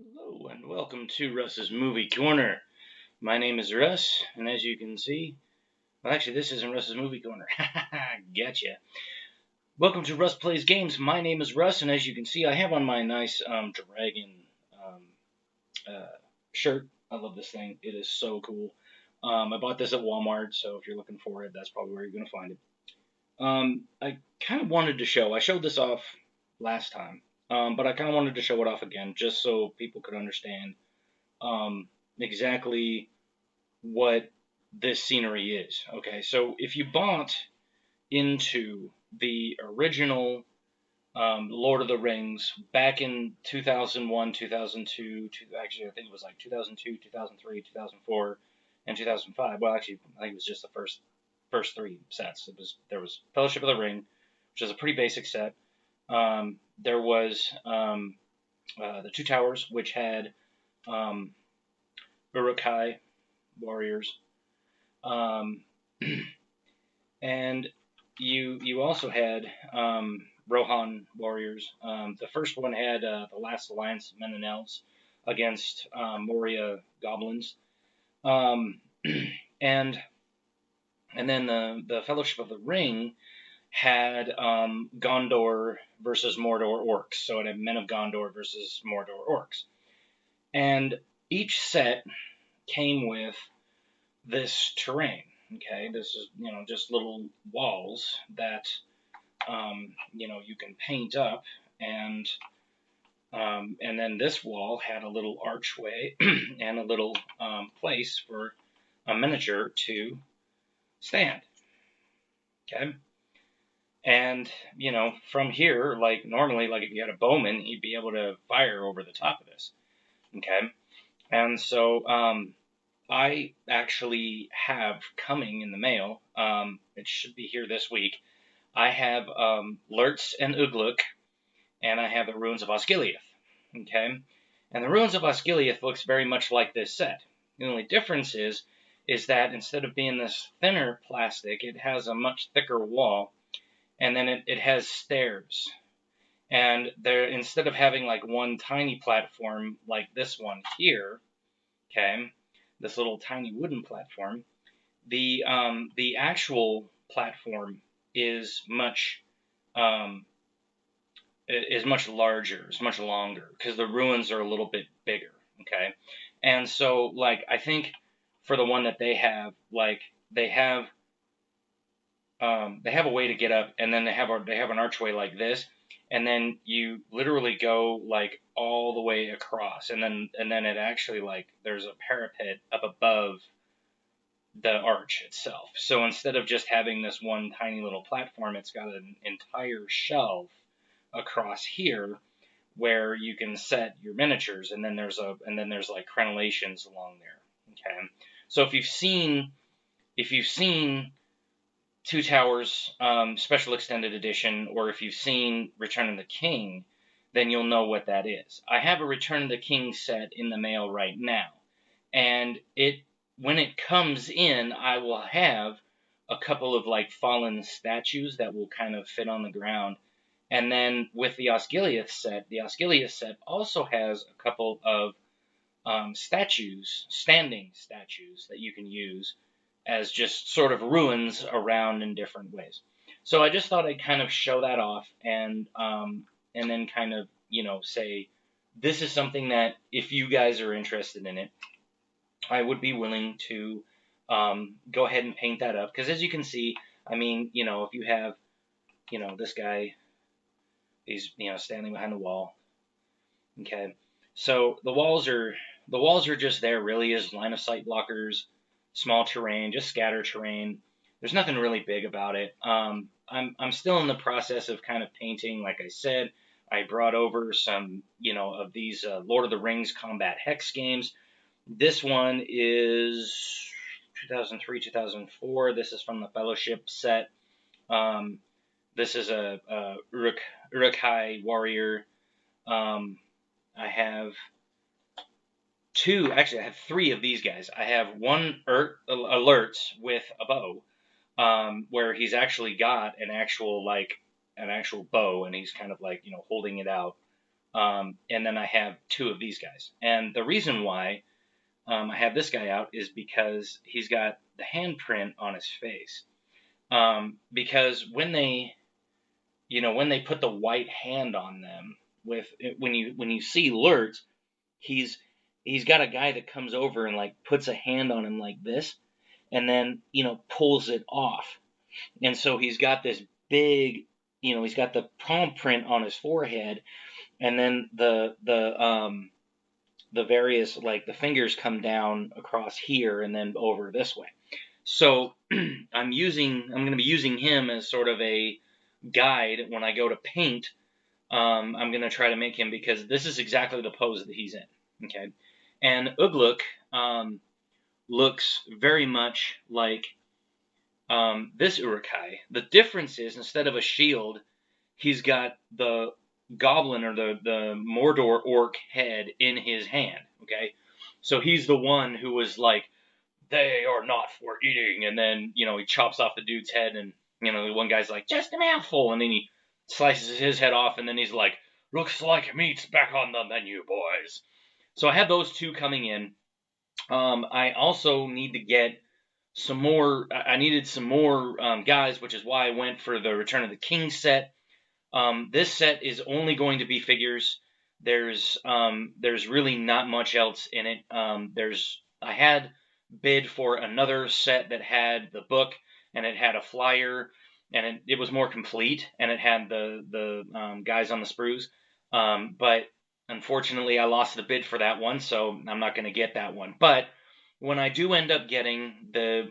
Hello and welcome to Russ's Movie Corner. My name is Russ, and as you can see, well, actually, this isn't Russ's Movie Corner. Gotcha. Welcome to Russ Plays Games. My name is Russ, and as you can see, I have on my nice dragon um, uh, shirt. I love this thing. It is so cool. I bought this at Walmart, so if you're looking for it, that's probably where you're going to find it. I kind of wanted to show. I showed this off last time, but I kind of wanted to show it off again, just so people could understand exactly what this scenery is. Okay, so if you bought into the original Lord of the Rings back in 2001, 2002, actually I think it was like 2002, 2003, 2004, and 2005. Well, actually, I think it was just the first three sets. There was Fellowship of the Ring, which is a pretty basic set. There was the Two Towers, which had um, Uruk-hai warriors, um, and you also had Rohan warriors. The first one had the Last Alliance of Men and Elves against Moria goblins, um, and and then the Fellowship of the Ring had Gondor versus Mordor orcs. So it had Men of Gondor versus Mordor orcs, and each set came with this terrain. Okay, this is just little walls that you can paint up, and then this wall had a little archway and a little place for a miniature to stand. Okay, and from here, like normally, like if you had a bowman, he'd be able to fire over the top of this. Okay, and so I actually have coming in the mail. It should be here this week. I have Lurtz and Ugluk, and I have the Ruins of Osgiliath. Okay, and the Ruins of Osgiliath looks very much like this set. The only difference is that instead of being this thinner plastic, it has a much thicker wall, and then it has stairs. And there, instead of having like one tiny platform like this one here, okay, this little tiny wooden platform, the actual platform is um, much larger, it's much longer because the ruins are a little bit bigger. Okay, and so like I think for the one that they have, like they have a way to get up, and then they have an archway like this, and then you literally go like all the way across, and then it actually like there's a parapet up above the arch itself. So instead of just having this one tiny little platform, it's got an entire shelf across here where you can set your miniatures, and then there's like crenellations along there. Okay, so if you've seen Two Towers Special Extended Edition, or if you've seen Return of the King, then you'll know what that is. I have a Return of the King set in the mail right now, and when it comes in, I will have a couple of like fallen statues that will kind of fit on the ground. And then with the Osgiliath set also has a couple of standing statues that you can use as just sort of ruins around in different ways. So I just thought I'd kind of show that off, and then kind of say this is something that if you guys are interested in it, I would be willing to go ahead and paint that up, because as you can see, I mean, if you have this guy, he's standing behind the wall. Okay, so the walls are just there really as line of sight blockers, small terrain, just scatter terrain. There's nothing really big about it. I'm still in the process of kind of painting. Like I said, I brought over some of these Lord of the Rings combat hex games. This one is 2003, 2004. This is from the Fellowship set. Um, this is a Uruk-hai warrior. I have actually, I have three of these guys. I have one Alerts with a bow, where he's actually got an actual bow, and he's kind of like holding it out. And then I have 2 of these guys. And the reason why I have this guy out is because he's got the handprint on his face. Because when they put the white hand on them, when you see Lurtz, he's got a guy that comes over and like puts a hand on him like this, and then pulls it off, and so he's got this big, he's got the palm print on his forehead, and then the various, like, the fingers come down across here and then over this way. So I'm going to be using him as sort of a guide when I go to paint. I'm going to try to make him, because this is exactly the pose that he's in. Okay, and Ugluk looks very much like this Urukai. The difference is, instead of a shield, he's got the goblin or the Mordor orc head in his hand. Okay, so he's the one who was like, "They are not for eating," and then he chops off the dude's head, and the one guy's like, "Just a mouthful," and then he slices his head off, and then he's like, "Looks like meat's back on the menu, boys." So I have those 2 coming in. I also need to get some more. I needed some more guys, which is why I went for the Return of the King set. This set is only going to be figures. There's really not much else in it. I had bid for another set that had the book, and it had a flyer, and it was more complete, and it had the guys on the sprues. But unfortunately, I lost the bid for that one, so I'm not going to get that one. But when I do end up getting the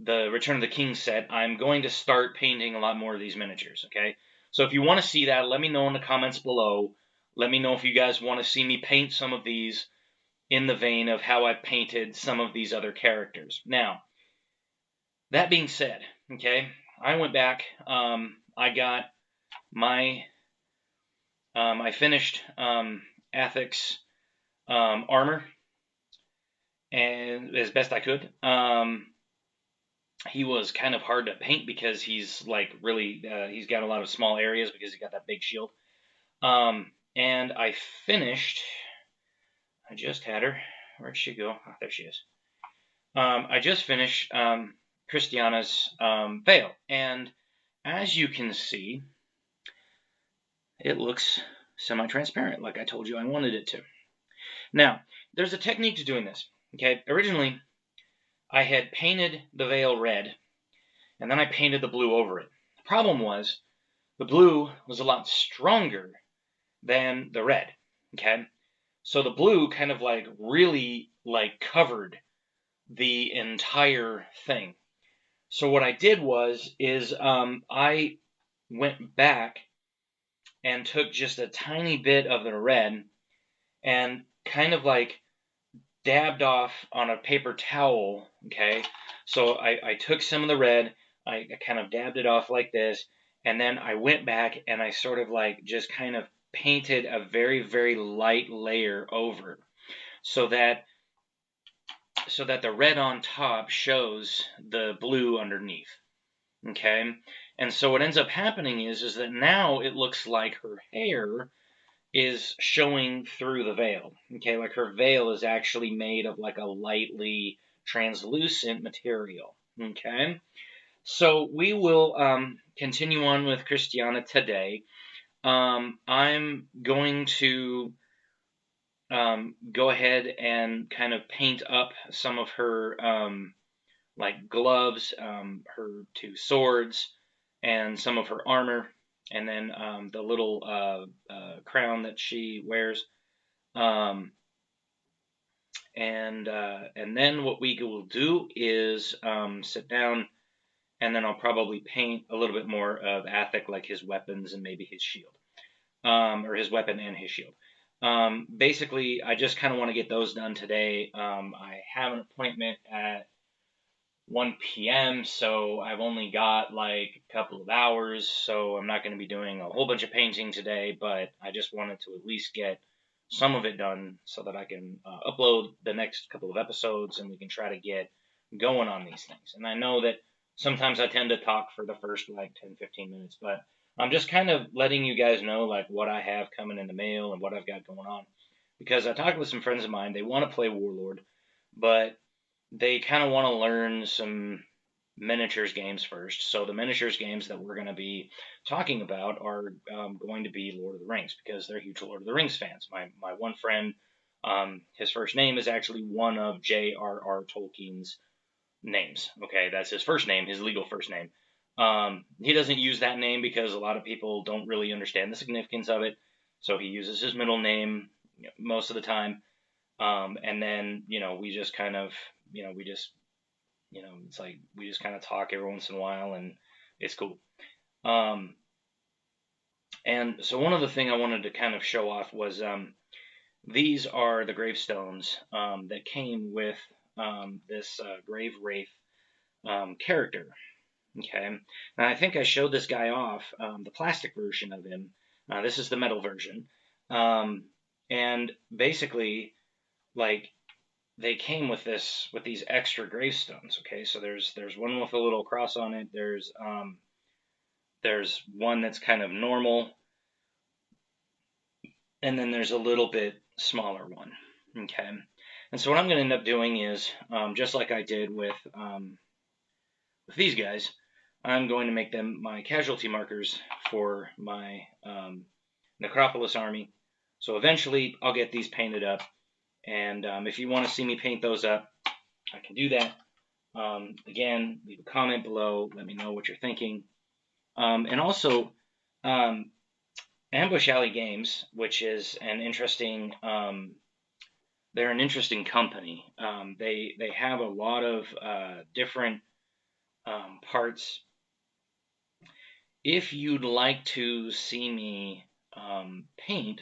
Return of the King set, I'm going to start painting a lot more of these miniatures, okay? So if you want to see that, let me know in the comments below. Let me know if you guys want to see me paint some of these in the vein of how I painted some of these other characters. Now, that being said, okay, I went back, I got my, I finished Athic's armor, and as best I could. He was kind of hard to paint because he's like really, he's got a lot of small areas because he got that big shield. And I finished, I just had her, where'd she go? Oh, there she is. I just finished Christiana's veil, and as you can see, it looks semi-transparent, like I told you I wanted it to. Now, there's a technique to doing this, okay? Originally, I had painted the veil red, and then I painted the blue over it. The problem was, the blue was a lot stronger than the red, okay? So the blue kind of like really like covered the entire thing. So what I did is I went back and took just a tiny bit of the red and kind of like dabbed off on a paper towel, okay? So I took some of the red, I kind of dabbed it off like this, and then I went back and I sort of like just kind of painted a very, very light layer over, so that the red on top shows the blue underneath, okay? And so what ends up happening is that now it looks like her hair is showing through the veil, okay? Like her veil is actually made of like a lightly translucent material, okay? So we will continue on with Christiana today. I'm going to go ahead and kind of paint up some of her like gloves, her 2 swords, and some of her armor, and then the little crown that she wears. And then what we will do is sit down, and then I'll probably paint a little bit more of Athic, like his weapons and maybe his shield, or his weapon and his shield. Basically, I just kind of want to get those done today. I have an appointment at 1 p.m., so I've only got like a couple of hours, so I'm not going to be doing a whole bunch of painting today, but I just wanted to at least get some of it done so that I can upload the next couple of episodes, and we can try to get going on these things. And I know that sometimes I tend to talk for the first like 10-15 minutes, but I'm just kind of letting you guys know like what I have coming in the mail and what I've got going on. Because I talked with some friends of mine, they want to play Warlord, but they kind of want to learn some miniatures games first. So the miniatures games that we're going to be talking about are going to be Lord of the Rings because they're huge Lord of the Rings fans. My one friend, his first name is actually one of J.R.R. Tolkien's names. Okay, that's his first name, his legal first name. He doesn't use that name because a lot of people don't really understand the significance of it. So he uses his middle name most of the time. And then, we just kind of, it's like we just kind of talk every once in a while and it's cool. And so one other thing I wanted to kind of show off was these are the gravestones that came with this Grave Wraith character. Okay, now I think I showed this guy off, the plastic version of him. This is the metal version. And basically, like, they came with these extra gravestones. Okay, so there's one with a little cross on it. There's one that's kind of normal, and then there's a little bit smaller one. Okay, and so what I'm going to end up doing is just like I did with these guys, I'm going to make them my casualty markers for my Necropolis army. So eventually I'll get these painted up. And if you want to see me paint those up, I can do that. Again, leave a comment below. Let me know what you're thinking. And also, Ambush Alley Games, which is an interesting, they're an interesting company. They have a lot of different parts. If you'd like to see me paint,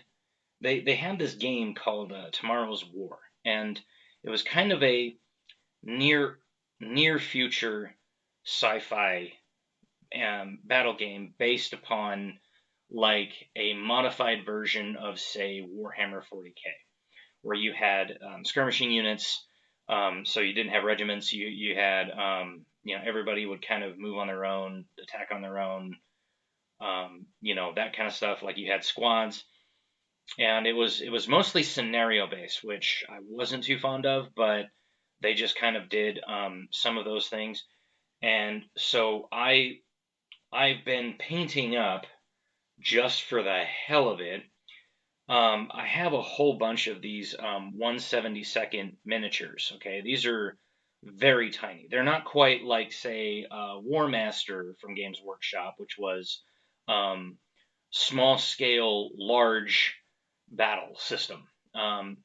they had this game called Tomorrow's War, and it was kind of a near future sci-fi battle game based upon like a modified version of say Warhammer 40k, where you had skirmishing units. So you didn't have regiments. You had everybody would kind of move on their own, attack on their own. That kind of stuff. Like you had squads. And it was mostly scenario based, which I wasn't too fond of, but they just kind of did some of those things. And so I've been painting up just for the hell of it. I have a whole bunch of these 1/72 miniatures. Okay, these are very tiny. They're not quite like say War Master from Games Workshop, which was small scale, large battle system.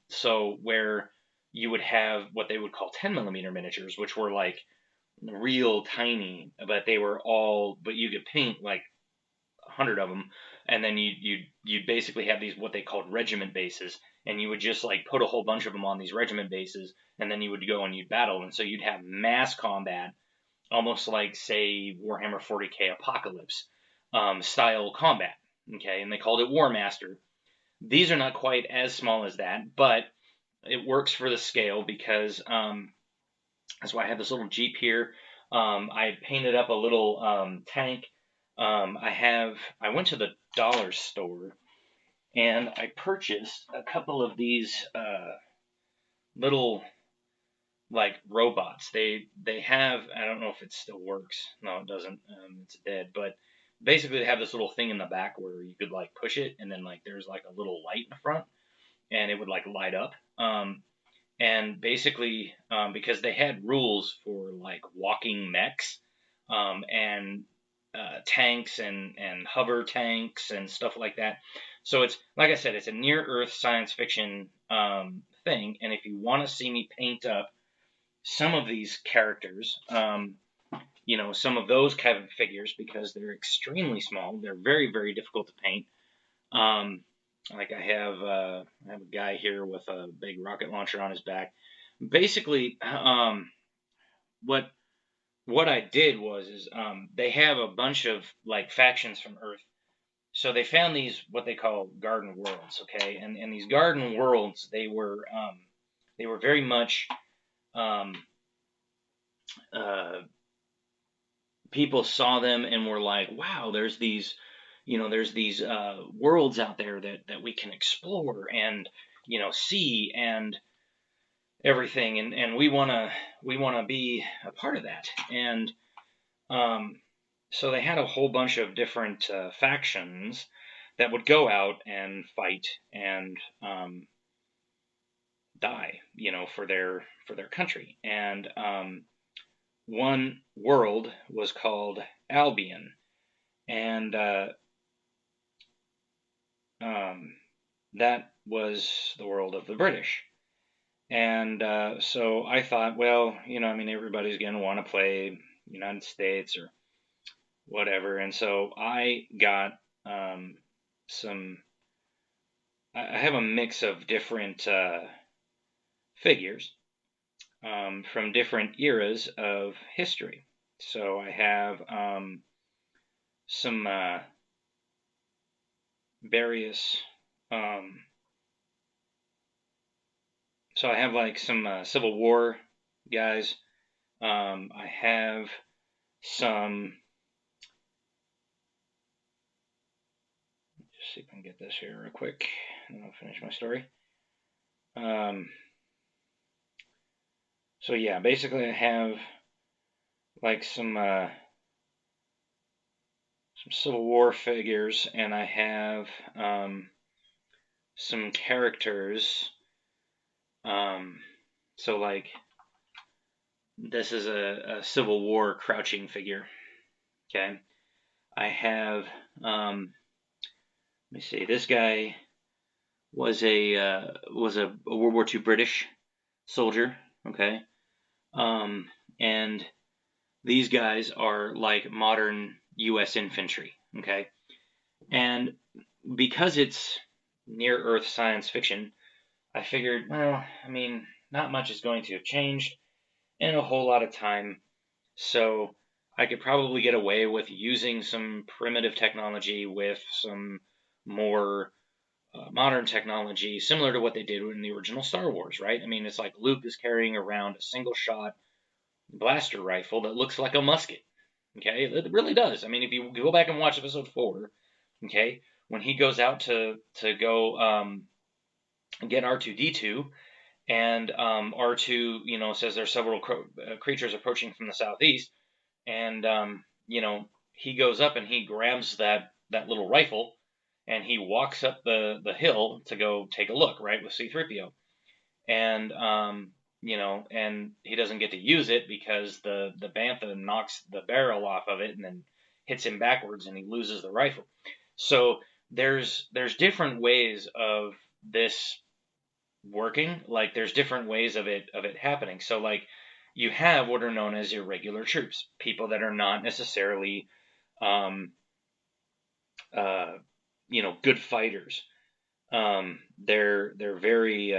So where you would have what they would call 10mm miniatures, which were like real tiny, but you could paint like 100 of them, and then you'd basically have these what they called regiment bases, and you would just like put a whole bunch of them on these regiment bases, and then you would go and you'd battle, and so you'd have mass combat, almost like say Warhammer 40k Apocalypse style combat. Okay, and they called it War Master. These are not quite as small as that, but it works for the scale because that's why I have this little Jeep here. I painted up a little tank. I went to the dollar store and I purchased a couple of these little like robots. They have, I don't know if it still works. No, it doesn't. It's dead. But basically, they have this little thing in the back where you could like push it, and then like there's like a little light in the front, and it would like light up. And basically, because they had rules for like walking mechs, and tanks and hover tanks and stuff like that. So it's like I said, it's a near Earth science fiction thing. And if you want to see me paint up some of these characters, some of those kind of figures, because they're extremely small, they're very, very difficult to paint. Like I have a guy here with a big rocket launcher on his back. Basically, what I did was they have a bunch of like factions from Earth. So they found these what they call garden worlds, okay? And these garden worlds, they were very much people saw them and were like, wow, there's these, there's these worlds out there that we can explore and, see and everything, and we wanna be a part of that. And so they had a whole bunch of different factions that would go out and fight and die, for their country. And one world was called Albion, and that was the world of the British. And so I thought, well, everybody's going to want to play United States or whatever. And so I got I have a mix of different figures from different eras of history. So I have some various, so I have like some Civil War guys. I have some, just see if I can get this here real quick, and I'll finish my story. So yeah, basically I have like some Civil War figures, and I have some characters. So like this is a Civil War crouching figure. Okay, I have let me see. This guy was a World War II British soldier. Okay, and these guys are like modern U.S. infantry. Okay, and because it's near Earth science fiction, I figured, well, not much is going to have changed in a whole lot of time, so I could probably get away with using some primitive technology with some more modern technology, similar to what they did in the original Star Wars, right? It's like Luke is carrying around a single-shot blaster rifle that looks like a musket. Okay, it really does. If you go back and watch episode 4, okay, when he goes out to go get R2-D2, and R2, says there's several creatures approaching from the southeast, and he goes up and he grabs that little rifle, and he walks up the hill to go take a look, right, with C-3PO, and and he doesn't get to use it because the bantha knocks the barrel off of it and then hits him backwards, and he loses the rifle. So there's different ways of this working. Like there's different ways of it happening. So like you have what are known as irregular troops, people that are not necessarily good fighters. They're very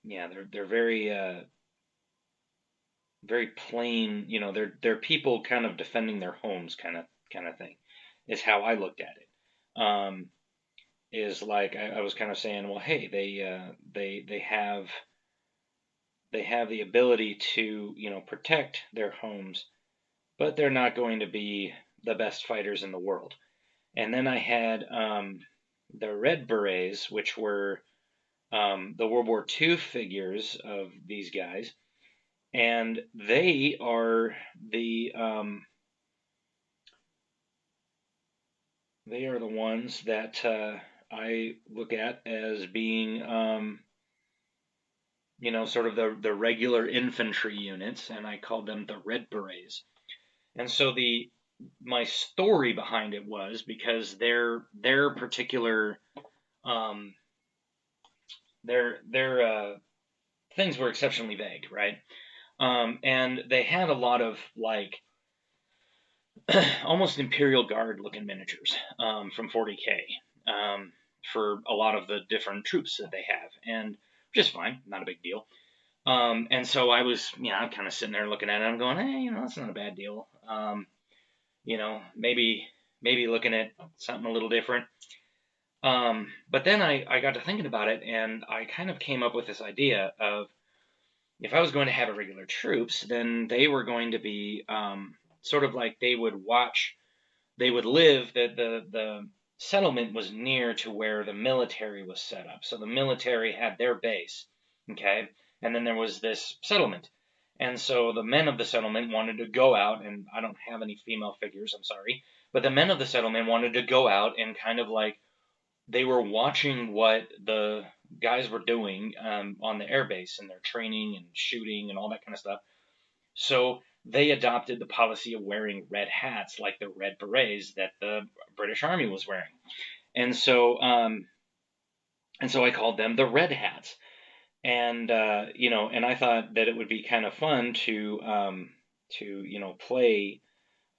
they're very plain. They're people kind of defending their homes, kind of thing, is how I looked at it. Is like I was kind of saying, well, hey, they have the ability to protect their homes, but they're not going to be the best fighters in the world. And then I had the Red Berets, which were the World War II figures of these guys, and they are the ones that I look at as being sort of the regular infantry units, and I called them the Red Berets. And so my story behind it was because their particular their things were exceptionally vague, right? And they had a lot of like almost Imperial Guard looking miniatures from 40K for a lot of the different troops that they have, and just fine, not a big deal. And so I was, I'm kind of sitting there looking at it. I'm going, hey, that's not a bad deal. Maybe looking at something a little different. But then I got to thinking about it, and I kind of came up with this idea of if I was going to have irregular troops, then they were going to be sort of like they would watch, they would live, the settlement was near to where the military was set up. So the military had their base, okay? And then there was this settlement. And so the men of the settlement wanted to go out, and I don't have any female figures, I'm sorry, but the men of the settlement wanted to go out and kind of like, they were watching what the guys were doing on the airbase and their training and shooting and all that kind of stuff. So they adopted the policy of wearing red hats, like the red berets that the British Army was wearing. And so I called them the Red Hats. And and I thought that it would be kind of fun to play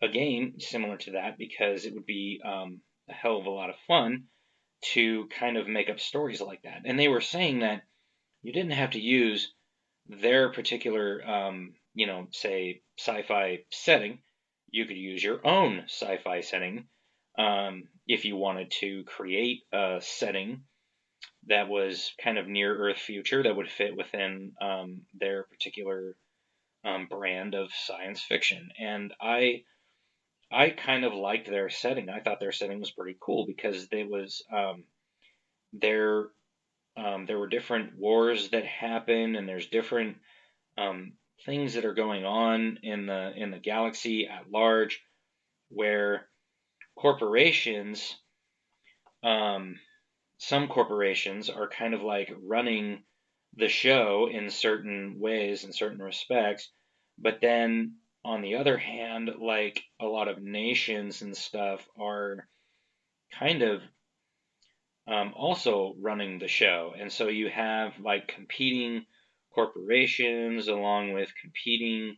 a game similar to that, because it would be a hell of a lot of fun to kind of make up stories like that. And they were saying that you didn't have to use their particular, say, sci-fi setting. You could use your own sci-fi setting if you wanted to create a setting that was kind of near Earth future that would fit within their particular brand of science fiction. And I kind of liked their setting. I thought their setting was pretty cool because there was there were different wars that happen, and there's different things that are going on in the galaxy at large, where corporations, some corporations are kind of like running the show in certain ways, in certain respects, but then on the other hand, like a lot of nations and stuff are kind of also running the show. And so you have like competing corporations along with competing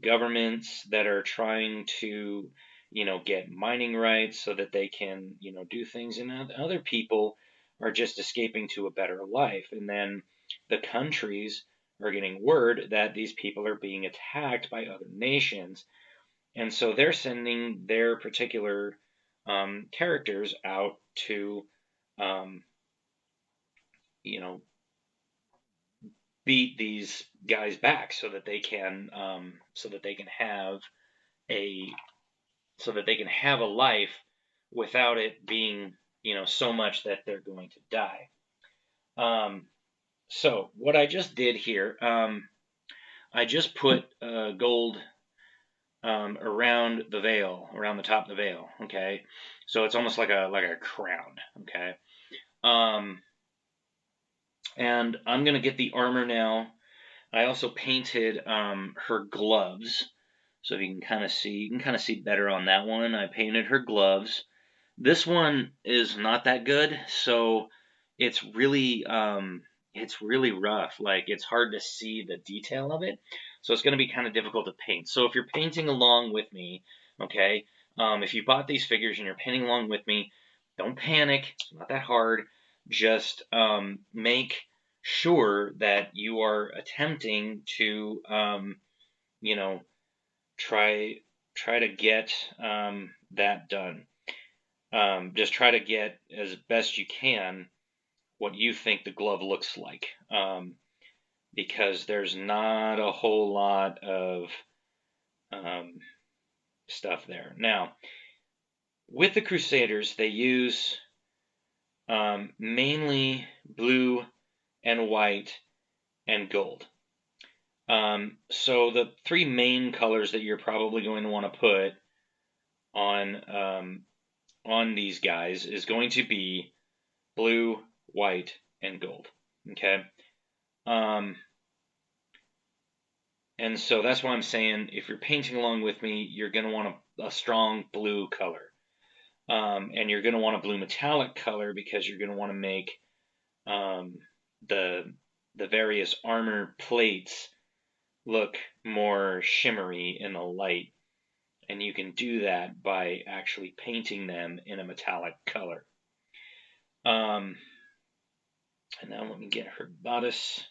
governments that are trying to, get mining rights so that they can, do things. And other people are just escaping to a better life. And then the countries are getting word that these people are being attacked by other nations. And so they're sending their particular characters out to, beat these guys back so that they can have a life without it being, so much that they're going to die. So what I just did here, I just put gold around the veil, around the top of the veil. Okay, so it's almost like a crown. Okay, and I'm gonna get the armor now. I also painted her gloves, so you can kind of see better on that one. I painted her gloves. This one is not that good, so it's really rough. Like, it's hard to see the detail of it, so it's going to be kind of difficult to paint. So if you're painting along with me, okay, if you bought these figures and you're painting along with me, don't panic. It's not that hard. Just make sure that you are attempting to, try to get that done. Just try to get as best you can what you think the glove looks like, because there's not a whole lot of stuff there. Now, with the Crusaders, they use mainly blue and white and gold. So the three main colors that you're probably going to want to put on these guys is going to be blue, white, and gold. Okay. And so that's why I'm saying, if you're painting along with me, you're going to want a strong blue color. And you're going to want a blue metallic color because you're going to want to make the various armor plates look more shimmery in the light. And you can do that by actually painting them in a metallic color. And now let me get her bodice.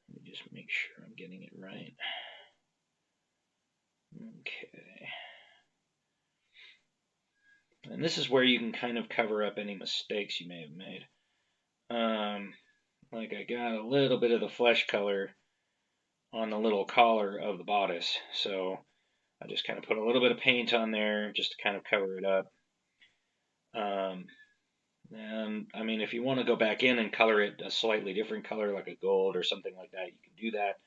Let me just make sure I'm getting it right. Okay. And this is where you can kind of cover up any mistakes you may have made. Like, I got a little bit of the flesh color on the little collar of the bodice. So I just kind of put a little bit of paint on there just to kind of cover it up. And I mean, if you want to go back in and color it a slightly different color, like a gold or something like that, you can do that.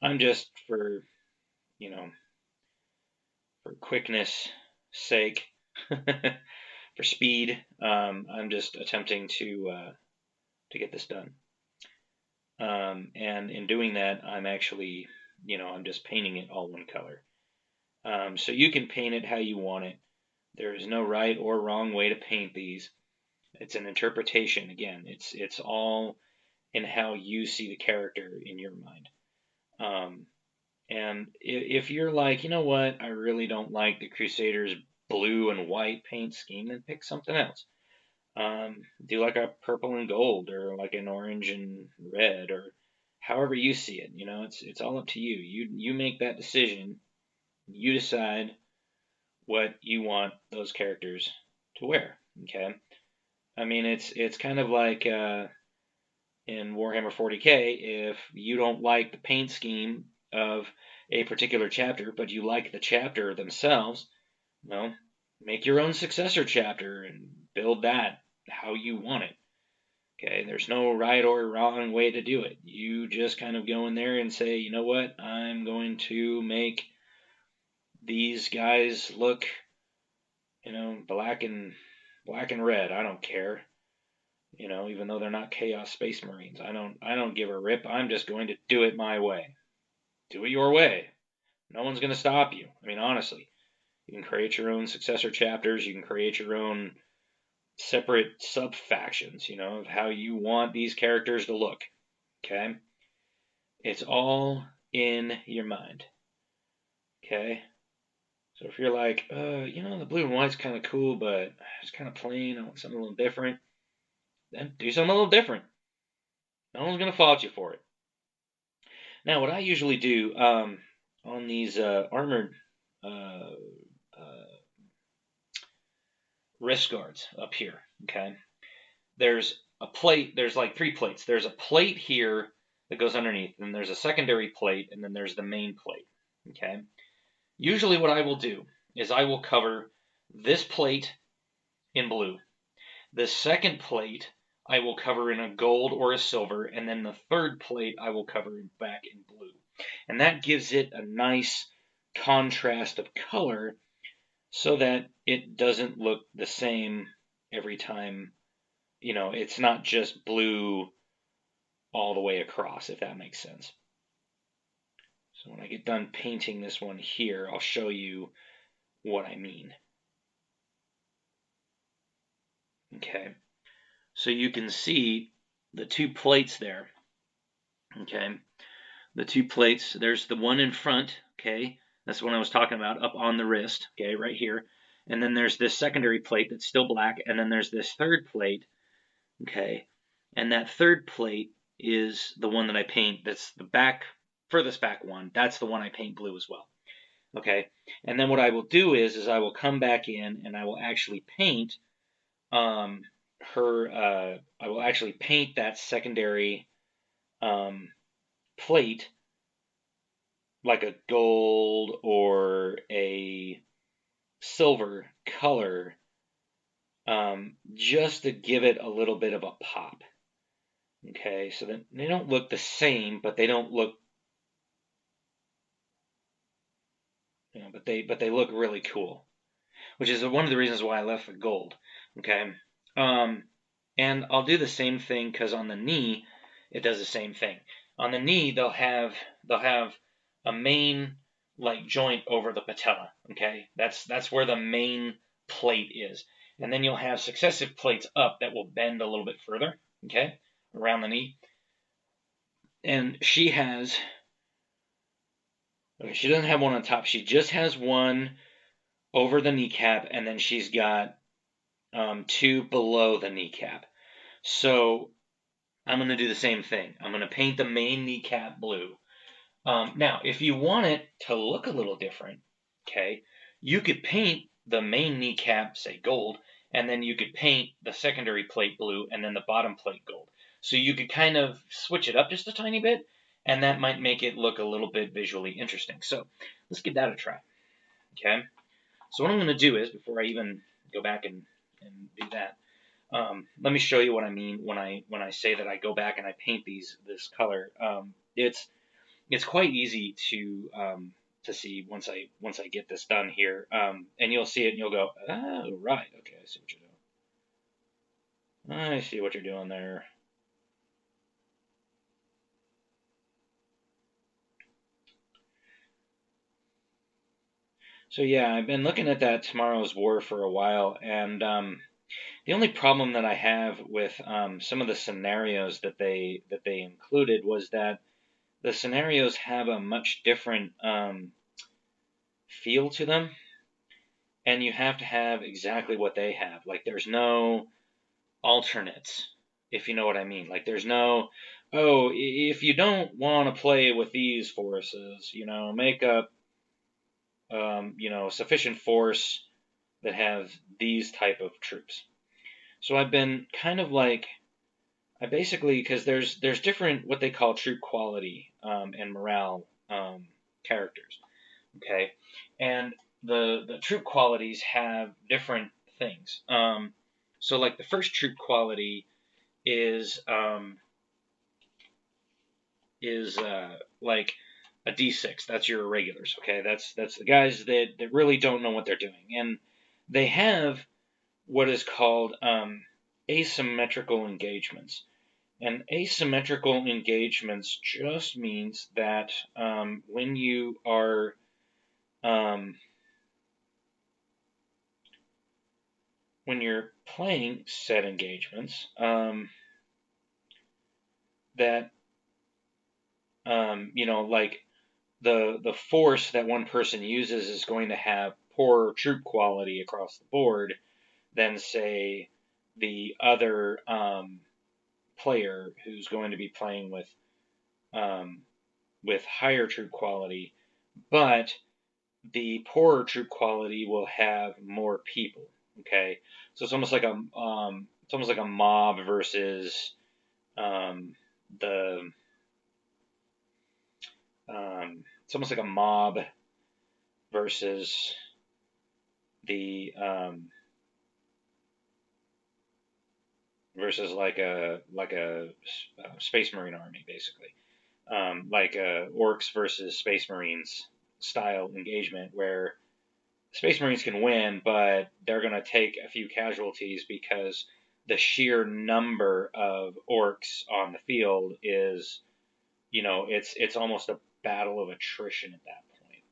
I'm just for quickness sake, for speed, I'm just attempting to get this done. And in doing that, I'm actually, I'm just painting it all one color. So you can paint it how you want it. There is no right or wrong way to paint these. It's an interpretation. Again, it's all in how you see the character in your mind. And if you're like, you know what, I really don't like the Crusaders' blue and white paint scheme, then pick something else. Do like a purple and gold, or like an orange and red, or however you see it. It's all up to you. You make that decision. You decide what you want those characters to wear. Okay. I mean, it's kind of like in Warhammer 40K, if you don't like the paint scheme of a particular chapter, but you like the chapter themselves, well, make your own successor chapter and build that how you want it. Okay, there's no right or wrong way to do it. You just kind of go in there and say, you know what, I'm going to make these guys look, black and red. I don't care. Even though they're not Chaos Space Marines, I don't give a rip. I'm just going to do it my way. Do it your way. No one's going to stop you. I mean, honestly, you can create your own successor chapters. You can create your own separate sub-factions, of how you want these characters to look. Okay? It's all in your mind. Okay? So if you're like, the blue and white's kind of cool, but it's kind of plain, I want something a little different, then do something a little different. No one's going to fault you for it. Now, what I usually do on these armored wrist guards up here, okay, there's a plate, there's like 3 plates. There's a plate here that goes underneath, and there's a secondary plate, and then there's the main plate, okay? Usually what I will do is I will cover this plate in blue. The second plate I will cover in a gold or a silver, and then the third plate I will cover back in blue. And that gives it a nice contrast of color so that it doesn't look the same every time. It's not just blue all the way across, if that makes sense. So when I get done painting this one here, I'll show you what I mean. Okay, so you can see the 2 plates there. Okay, the 2 plates, there's the one in front, okay, that's the one I was talking about, up on the wrist, okay, right here. And then there's this secondary plate that's still black, and then there's this third plate, okay, and that third plate is the one that I paint, that's the furthest back one, that's the one I paint blue as well. Okay, and then what I will do is I will come back in and I will actually paint I will actually paint that secondary plate like a gold or a silver color, just to give it a little bit of a pop. Okay, so that they don't look the same, but they don't look, but they look really cool, which is one of the reasons why I left the gold. Okay, and I'll do the same thing because on the knee it does the same thing. On the knee they'll have a main like joint over the patella. Okay, that's where the main plate is, and then you'll have successive plates up that will bend a little bit further. Okay, around the knee, and she doesn't have one on top. She just has one over the kneecap, and then she's got 2 below the kneecap. So I'm going to do the same thing. I'm going to paint the main kneecap blue. Now, if you want it to look a little different, okay, you could paint the main kneecap, say gold, and then you could paint the secondary plate blue and then the bottom plate gold. So you could kind of switch it up just a tiny bit, and that might make it look a little bit visually interesting. So let's give that a try. Okay. So what I'm going to do is, before I even go back and do that, let me show you what I mean when I say that I go back and I paint this color. It's quite easy to see once I get this done here, and you'll see it and you'll go, oh right, okay, I see what you're doing. I see what you're doing there. So yeah, I've been looking at that Tomorrow's War for a while, and the only problem that I have with some of the scenarios that they included was that the scenarios have a much different feel to them, and you have to have exactly what they have. Like, there's no alternates, if you know what I mean. Like, there's no, oh, if you don't want to play with these forces, make up, sufficient force that have these type of troops. So I've been kind of like, I basically, because there's different what they call troop quality and morale characters, okay, and the troop qualities have different things. So like the first troop quality is like a D6. That's your irregulars, okay? That's the guys that really don't know what they're doing, and they have what is called asymmetrical engagements. And asymmetrical engagements just means that when you are when you're playing set engagements, that like the force that one person uses is going to have poorer troop quality across the board than, say, the other player who's going to be playing with higher troop quality, but the poorer troop quality will have more people. Okay, so it's almost like a mob versus the it's almost like a mob versus the versus like a Space Marine army, basically, like orcs versus Space Marines style engagement, where Space Marines can win, but they're going to take a few casualties because the sheer number of orcs on the field is, it's almost a battle of attrition at that point.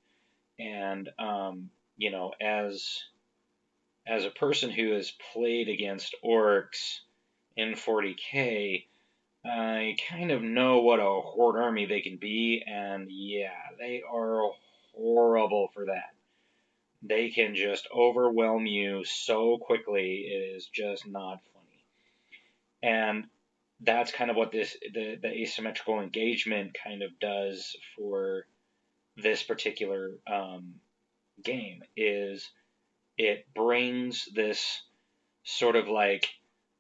And as a person who has played against orcs in 40K, I kind of know what a horde army they can be, and yeah, they are horrible for that. They can just overwhelm you so quickly, it is just not funny. And that's kind of what the asymmetrical engagement kind of does for this particular game, is it brings this sort of like,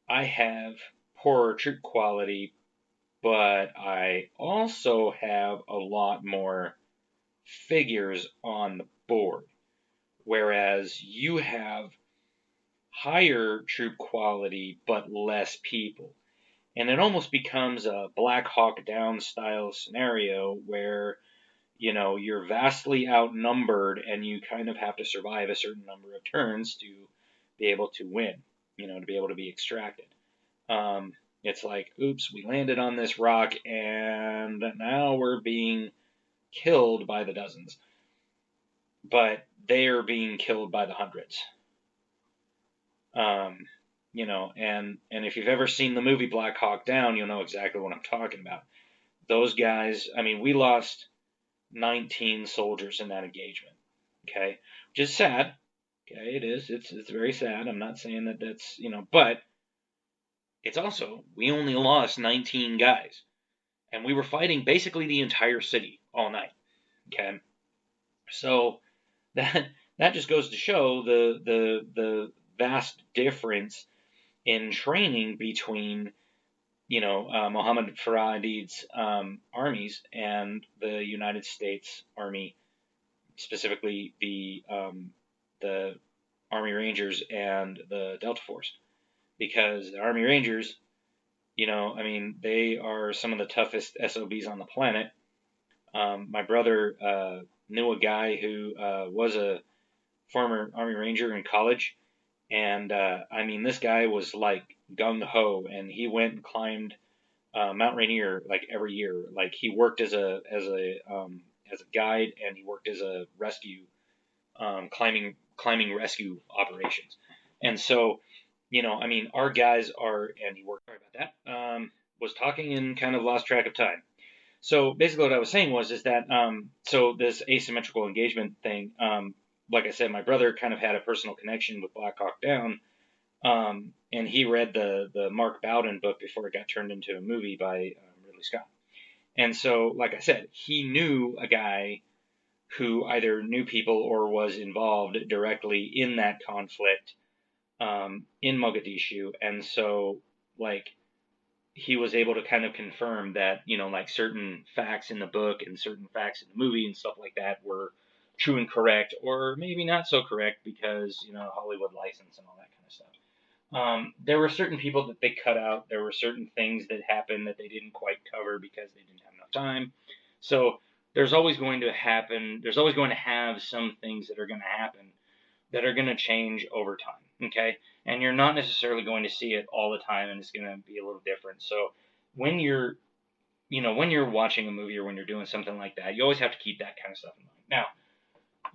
I have poorer troop quality, but I also have a lot more figures on the board, whereas you have higher troop quality but less people. And it almost becomes a Black Hawk Down style scenario where, you're vastly outnumbered and you kind of have to survive a certain number of turns to be able to win, to be able to be extracted. It's like, oops, we landed on this rock and now we're being killed by the dozens. But they are being killed by the hundreds. And if you've ever seen the movie Black Hawk Down, you'll know exactly what I'm talking about. Those guys, we lost 19 soldiers in that engagement, okay? Which is sad, okay? It is. It's very sad. I'm not saying that that's, but it's also, we only lost 19 guys, and we were fighting basically the entire city all night, okay? So that just goes to show the vast difference in training between, Muhammad Farahdi's armies and the United States Army, specifically the Army Rangers and the Delta Force, because the Army Rangers, they are some of the toughest SOBs on the planet. My brother knew a guy who was a former Army Ranger in college, and this guy was like gung ho, and he went and climbed Mount Rainier like every year. Like he worked as a guide, and he worked as a rescue climbing rescue operations. And so, our guys are, and he worked. Sorry about that. Was talking and kind of lost track of time. So basically, what I was saying is that so this asymmetrical engagement thing. Like I said, my brother kind of had a personal connection with Black Hawk Down, and he read the Mark Bowden book before it got turned into a movie by Ridley Scott. And so, like I said, he knew a guy who either knew people or was involved directly in that conflict in Mogadishu. And so, like, he was able to kind of confirm that, like certain facts in the book and certain facts in the movie and stuff like that were true and correct, or maybe not so correct because, Hollywood license and all that kind of stuff. There were certain people that they cut out. There were certain things that happened that they didn't quite cover because they didn't have enough time. So there's always going to have some things that are going to happen that are going to change over time, okay? And you're not necessarily going to see it all the time, and it's going to be a little different. So when you're watching a movie or when you're doing something like that, you always have to keep that kind of stuff in mind. Now,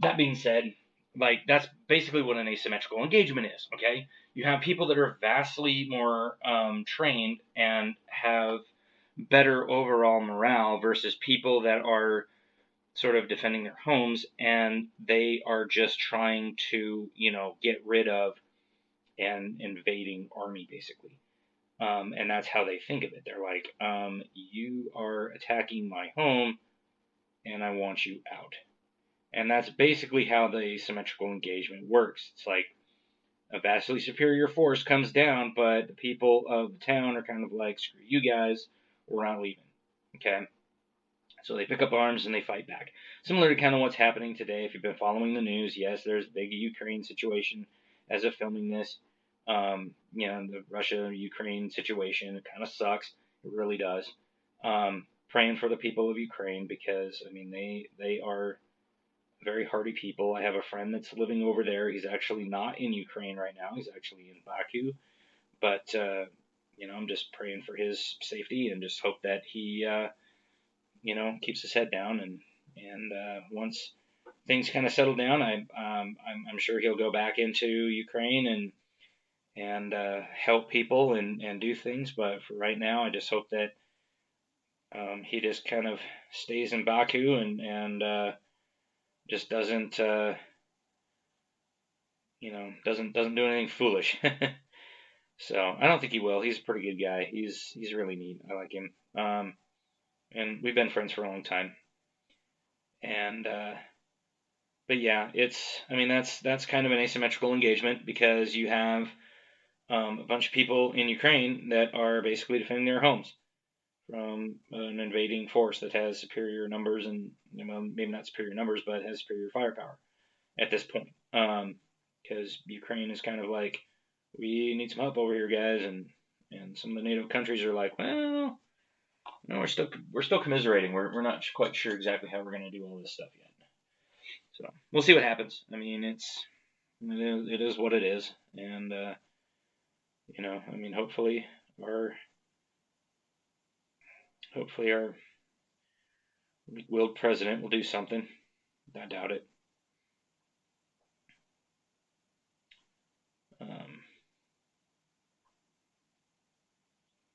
that being said, like, that's basically what an asymmetrical engagement is, okay? You have people that are vastly more trained and have better overall morale versus people that are sort of defending their homes, and they are just trying to, get rid of an invading army, basically. And that's how they think of it. They're like, you are attacking my home, and I want you out. And that's basically how the asymmetrical engagement works. It's like a vastly superior force comes down, but the people of the town are kind of like, screw you guys, we're not leaving. Okay? So they pick up arms and they fight back. Similar to kind of what's happening today. If you've been following the news, yes, there's a big Ukraine situation as of filming this. The Russia-Ukraine situation, it kind of sucks. It really does. Praying for the people of Ukraine because, they are very hardy people. I have a friend that's living over there. He's actually not in Ukraine right now. He's actually in Baku. But, I'm just praying for his safety and just hope that he keeps his head down, and once things kind of settle down, I'm sure he'll go back into Ukraine and help people and do things. But for right now, I just hope that he just kind of stays in Baku and just doesn't do anything foolish. So I don't think he will. He's a pretty good guy. He's really neat. I like him. And we've been friends for a long time. And, but yeah, that's kind of an asymmetrical engagement because you have a bunch of people in Ukraine that are basically defending their homes from an invading force that has superior numbers and, maybe not superior numbers, but has superior firepower at this point. Because Ukraine is kind of like, we need some help over here, guys, and some of the NATO countries are like, well, no, we're still commiserating. We're not quite sure exactly how we're going to do all this stuff yet. So we'll see what happens. It is what it is, and hopefully our willed president will do something. I doubt it.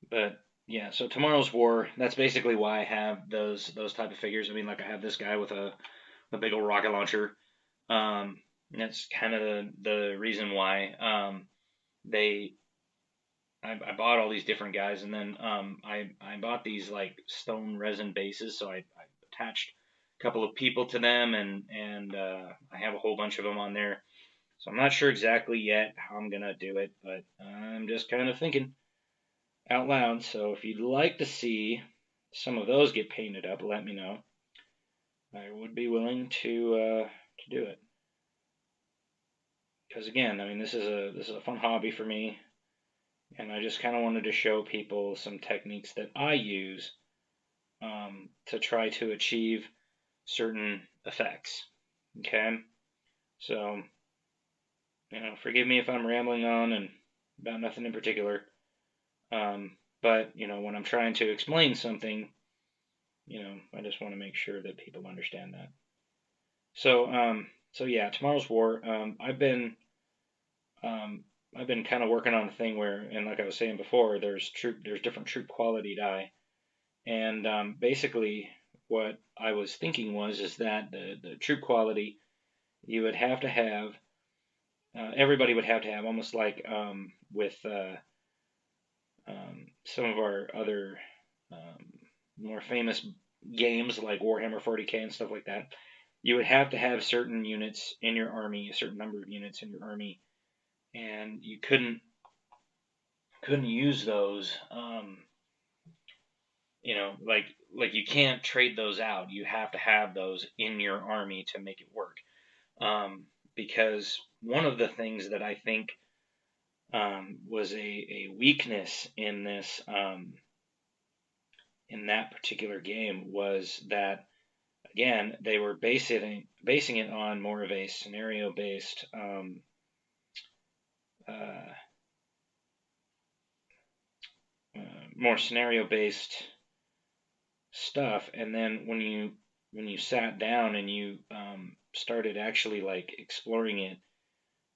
But yeah, so tomorrow's war. That's basically why I have those type of figures. I have this guy with a big old rocket launcher. That's kind of the reason why I bought all these different guys, and then I bought these like stone resin bases, so I attached a couple of people to them, and I have a whole bunch of them on there. So I'm not sure exactly yet how I'm gonna do it, but I'm just kind of thinking. out loud. So if you'd like to see some of those get painted up, let me know. I would be willing to do it. Because again, I mean, this is a fun hobby for me, and I just kind of wanted to show people some techniques that I use to try to achieve certain effects. Okay, so forgive me if I'm rambling on and about nothing in particular. But when I'm trying to explain something, I just want to make sure that people understand that. So yeah, Tomorrow's War. I've been kind of working on a thing where, and like I was saying before, there's different troop quality die, and basically what I was thinking is that the troop quality you would have to have, everybody would have to have, almost like with some of our other more famous games like Warhammer 40K and stuff like that. You would have to have certain units in your army, a certain number of units in your army, and you couldn't use those. Like you can't trade those out. You have to have those in your army to make it work. Because one of the things that I think was a weakness in this in that particular game was that, again, they were basing it on more of a scenario based stuff, and then when you sat down and you started actually like exploring it,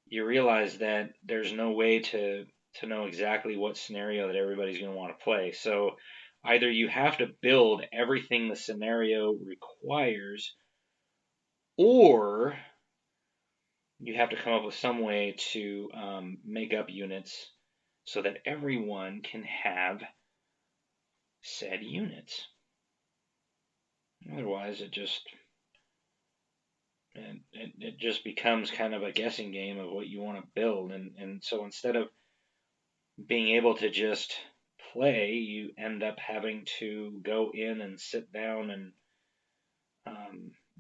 you realize that there's no way to know exactly what scenario that everybody's going to want to play. So either you have to build everything the scenario requires, or you have to come up with some way to make up units so that everyone can have said units. Otherwise, it just becomes kind of a guessing game of what you want to build. And so instead of being able to just play, you end up having to go in and sit down and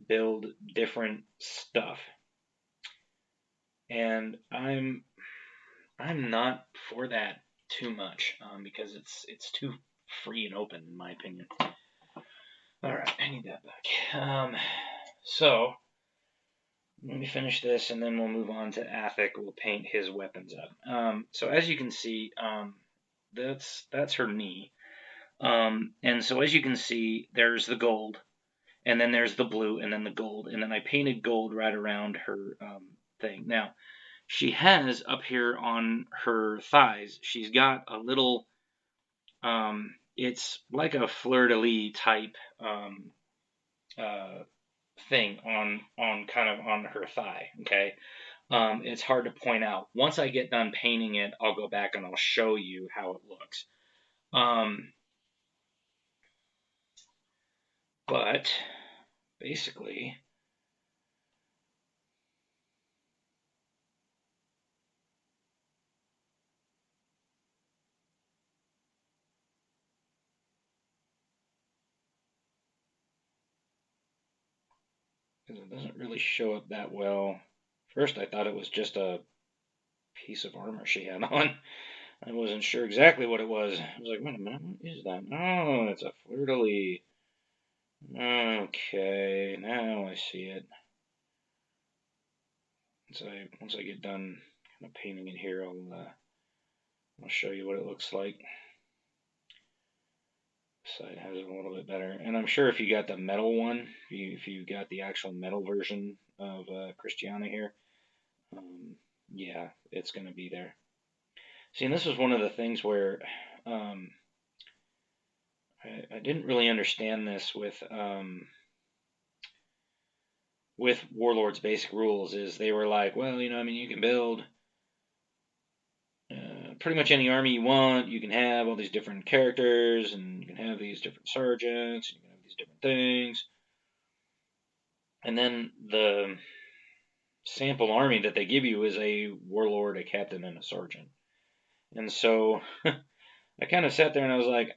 build different stuff. And I'm not for that too much because it's too free and open in my opinion. All right, I need that back. So let me finish this, and then we'll move on to Athic. We'll paint his weapons up. So as you can see, that's her knee. And so as you can see, there's the gold, and then there's the blue, and then the gold, and then I painted gold right around her thing. Now, she has up here on her thighs, she's got a little, it's like a fleur-de-lis type thing on kind of on her thigh, okay? It's hard to point out. Once I get done painting it, I'll go back and I'll show you how it looks. But basically, because it doesn't really show up that well. First, I thought it was just a piece of armor she had on. I wasn't sure exactly what it was. I was like, wait a minute, what is that? Oh, it's a fleur-de-lis. Okay, now I see it. So once I get done kind of painting it here, I'll show you what it looks like. Side has it a little bit better, and I'm sure if you got the metal one, if you got the actual metal version of Christiana here, yeah, it's going to be there. See, and this was one of the things where I didn't really understand this with Warlord's basic rules. Is they were like, well, I mean, you can build pretty much any army you want. You can have all these different characters, and you can have these different sergeants, and you can have these different things. And then the sample army that they give you is a warlord, a captain, and a sergeant. And so I kind of sat there and I was like,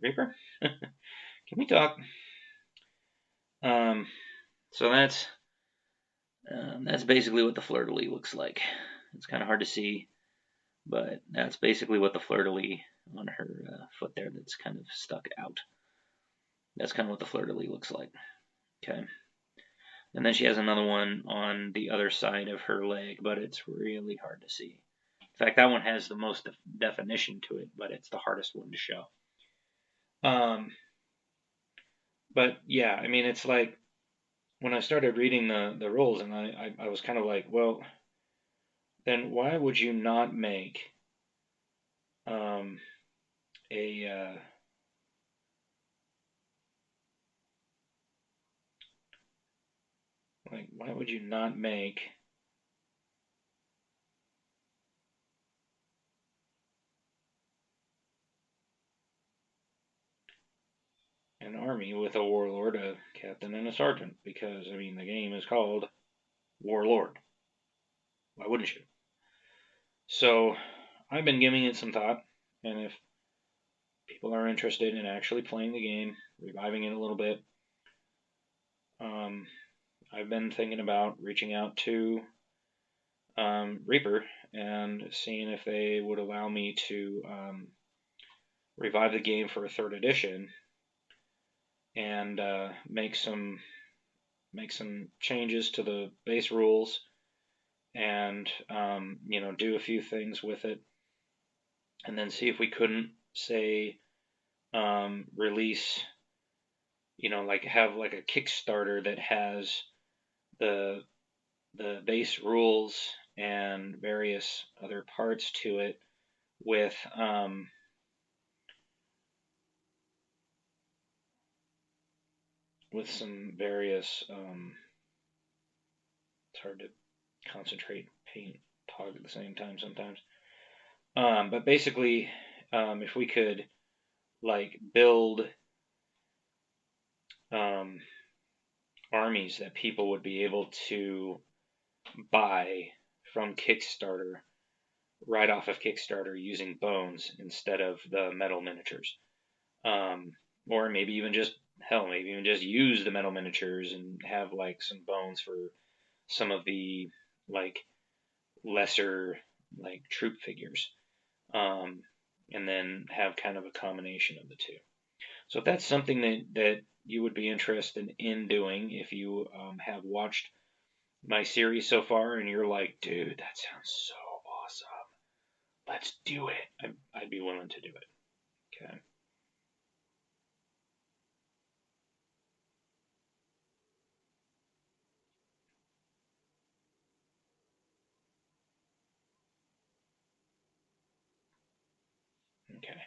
Reaper, can we talk? So that's basically what the fleur-de-lis looks like. It's kind of hard to see, but that's basically what the fleur-de-lis on her foot there that's kind of stuck out. That's kind of what the fleur-de-lis looks like. Okay. And then she has another one on the other side of her leg, but it's really hard to see. In fact, that one has the most definition to it, but it's the hardest one to show. But yeah, I mean, it's like when I started reading the rules, and I was kind of like, well, then why would you not make a like why would you not make an army with a warlord, a captain, and a sergeant? Because I mean, the game is called Warlord. Why wouldn't you? So I've been giving it some thought, and if people are interested in actually playing the game, reviving it a little bit, I've been thinking about reaching out to Reaper and seeing if they would allow me to revive the game for a 3rd edition and make some changes to the base rules and do a few things with it, and then see if we couldn't say release, like have like a Kickstarter that has the base rules and various other parts to it with some various it's hard to concentrate, paint, talk at the same time sometimes. But basically, if we could like build armies that people would be able to buy from Kickstarter, right off of Kickstarter, using bones instead of the metal miniatures. Or maybe even just use the metal miniatures and have like some bones for some of the like lesser like troop figures, and then have kind of a combination of the two. So if that's something that you would be interested in doing, if you have watched my series so far and you're like, dude, that sounds so awesome, let's do it, I'd be willing to do it. Okay. Okay.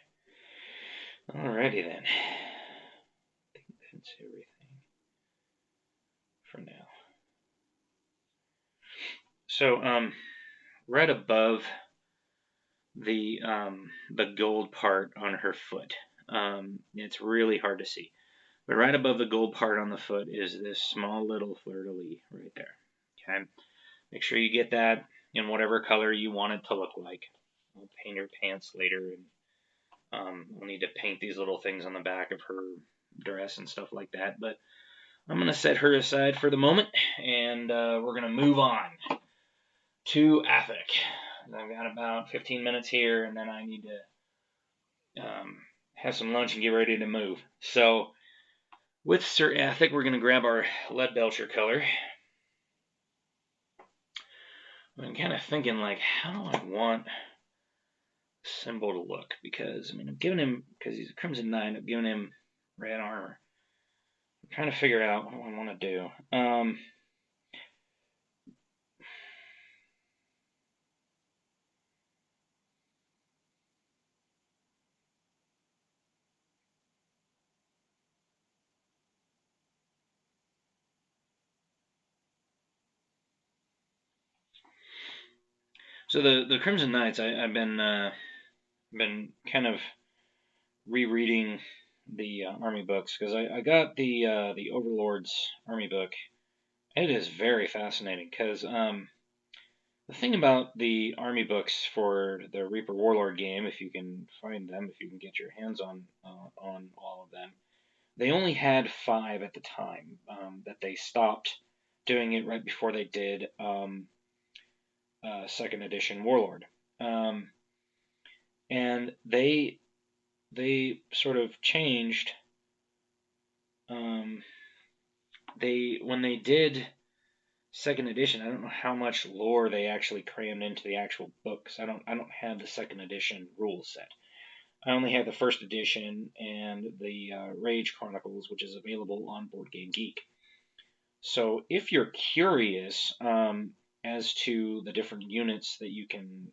Alrighty then. I think that's everything for now. So, right above the gold part on her foot, it's really hard to see, but right above the gold part on the foot is this small little fleur-de-lis right there. Okay, make sure you get that in whatever color you want it to look like. I'll paint her pants later, and we'll need to paint these little things on the back of her dress and stuff like that. But I'm going to set her aside for the moment, and we're going to move on to Athic. I've got about 15 minutes here, and then I need to have some lunch and get ready to move. So with Sir Athic, we're going to grab our Leadbelcher color. I'm kind of thinking, like, how do I want the symbol to look? Because, I mean, I'm giving him, because he's a Crimson Knight, I'm giving him red armor. I'm trying to figure out what I want to do. So the Crimson Knights, I've been kind of rereading the army books, because I got the Overlord's army book. It is very fascinating, because The thing about the army books for the Reaper Warlord game, if you can find them, if you can get your hands on all of them, they only had 5 at the time. That they stopped doing it right before they did 2nd edition Warlord, and they sort of changed. When they did 2nd edition, I don't know how much lore they actually crammed into the actual books. I don't have the 2nd edition rule set. I only have the 1st edition and the Rage Chronicles, which is available on Board Game Geek. So if you're curious as to the different units that you can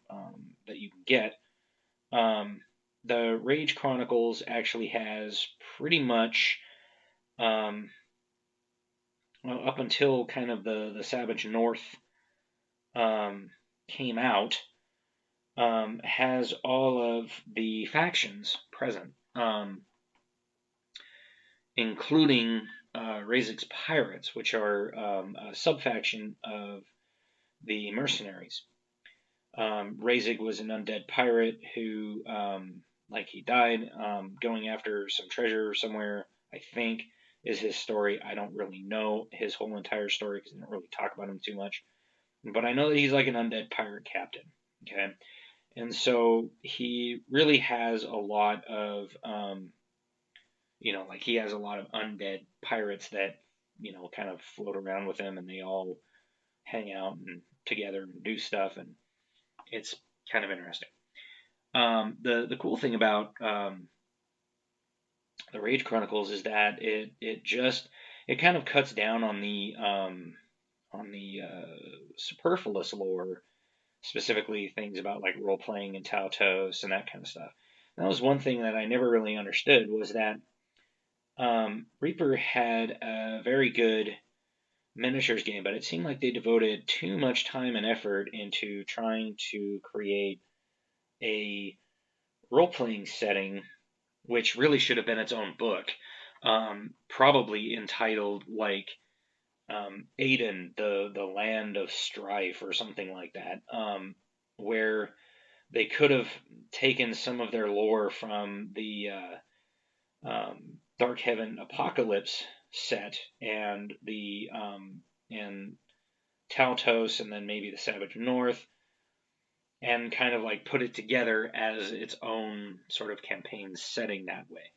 get, the Rage Chronicles actually has pretty much up until kind of the Savage North came out, has all of the factions present, including Razek's Pirates, which are a subfaction of the Mercenaries. Razek was an undead pirate who, he died going after some treasure somewhere, I think, is his story. I don't really know his whole entire story because I didn't really talk about him too much. But I know that he's like an undead pirate captain, okay? And so he really has a lot of, he has a lot of undead pirates that, kind of float around with him, and they all hang out and together and do stuff, and it's kind of interesting. The cool thing about the Rage Chronicles is that it kind of cuts down on the superfluous lore, specifically things about like role playing and Tautos and that kind of stuff. And that was one thing that I never really understood, was that Reaper had a very good miniatures game, but it seemed like they devoted too much time and effort into trying to create a role-playing setting, which really should have been its own book, probably entitled like Aiden, the Land of Strife, or something like that, where they could have taken some of their lore from the Dark Heaven Apocalypse set and the and Tautos, and then maybe the Savage North, and kind of like put it together as its own sort of campaign setting that way.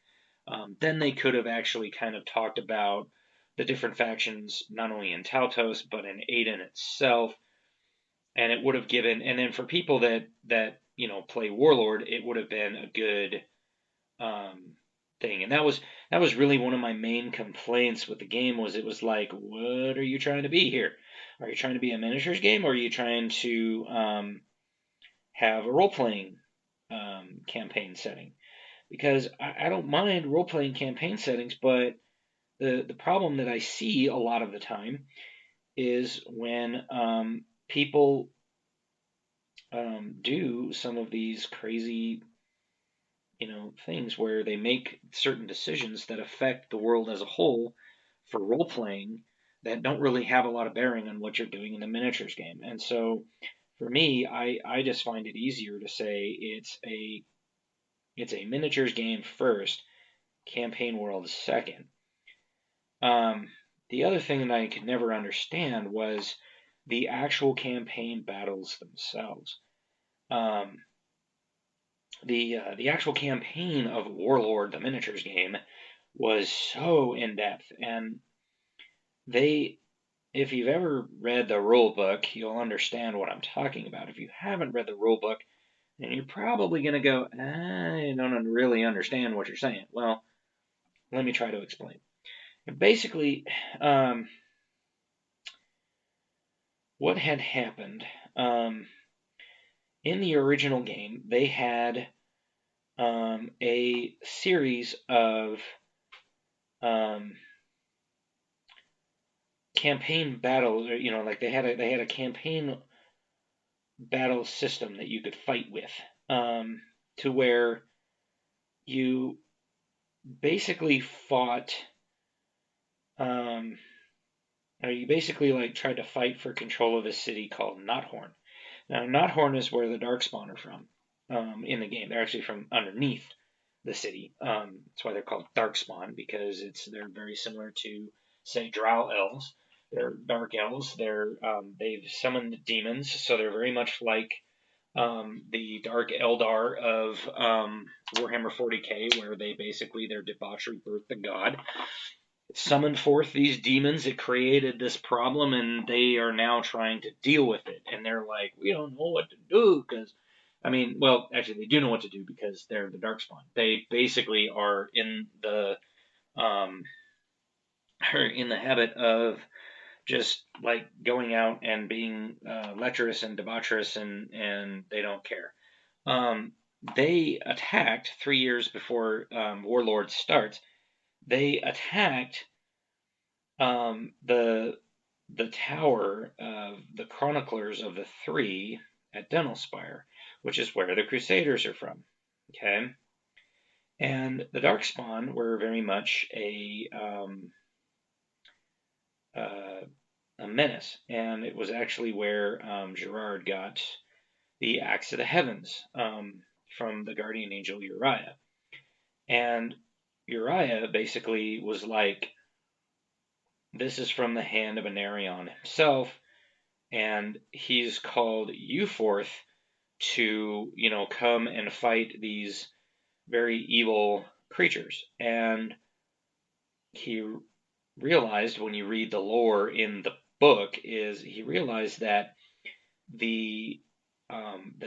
Then they could have actually kind of talked about the different factions, not only in Tautos, but in Aiden itself. And it would have given, and then for people that play Warlord, it would have been a good thing. And that was really one of my main complaints with the game, was it was like, what are you trying to be here? Are you trying to be a miniatures game, or are you trying to have a role-playing campaign setting? Because I don't mind role-playing campaign settings, but the problem that I see a lot of the time is when people do some of these crazy things where they make certain decisions that affect the world as a whole for role-playing that don't really have a lot of bearing on what you're doing in the miniatures game. And so for me, I just find it easier to say it's a miniatures game first, campaign world second. The other thing that I could never understand was the actual campaign battles themselves. The actual campaign of Warlord, the miniatures game, was so in-depth, and if you've ever read the rule book, you'll understand what I'm talking about. If you haven't read the rule book, then you're probably going to go, I don't really understand what you're saying. Well, let me try to explain. Basically, what had happened, in the original game, they had a series of campaign battles, like they had a campaign battle system that you could fight with, to where you basically fought, or you basically like tried to fight for control of a city called Knothorn. Now, Nothorn is where the Darkspawn are from in the game. They're actually from underneath the city. That's why they're called Darkspawn, because they're very similar to, say, Drow elves. They're dark elves. They've summoned demons, so they're very much like the Dark Eldar of Warhammer 40k, where their debauchery birthed the god. It summoned forth these demons. It created this problem, and they are now trying to deal with it. And they're like, we don't know what to do, because actually, they do know what to do because they're the Darkspawn. They basically are in the habit of just like going out and being lecherous and debaucherous, and they don't care. They attacked 3 years before Warlord starts. They attacked the tower of the Chroniclers of the Three at Denelspire, which is where the Crusaders are from. Okay, and the Darkspawn were very much a menace, and it was actually where Gerard got the Axe of the Heavens from the guardian angel Uriah. And Uriah basically was like, this is from the hand of Anarion himself, and he's called you forth to, come and fight these very evil creatures. And he realized, when you read the lore in the book, he realized that the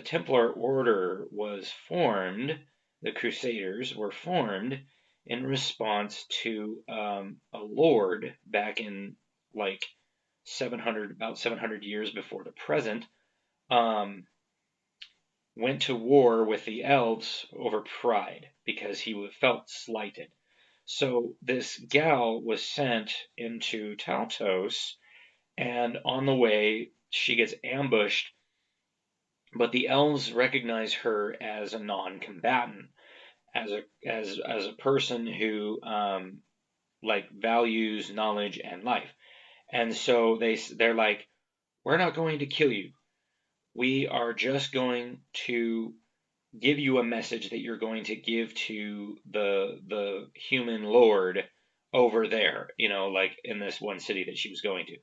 Templar Order was formed, the Crusaders were formed in response to a lord back in like about 700 years before the present, went to war with the elves over pride because he felt slighted. So this gal was sent into Taltos, and on the way she gets ambushed, but the elves recognize her as a non-combatant, as a person who values knowledge and life. And so they're like, we're not going to kill you. We are just going to give you a message that you're going to give to the human lord over there, like in this one city that she was going to.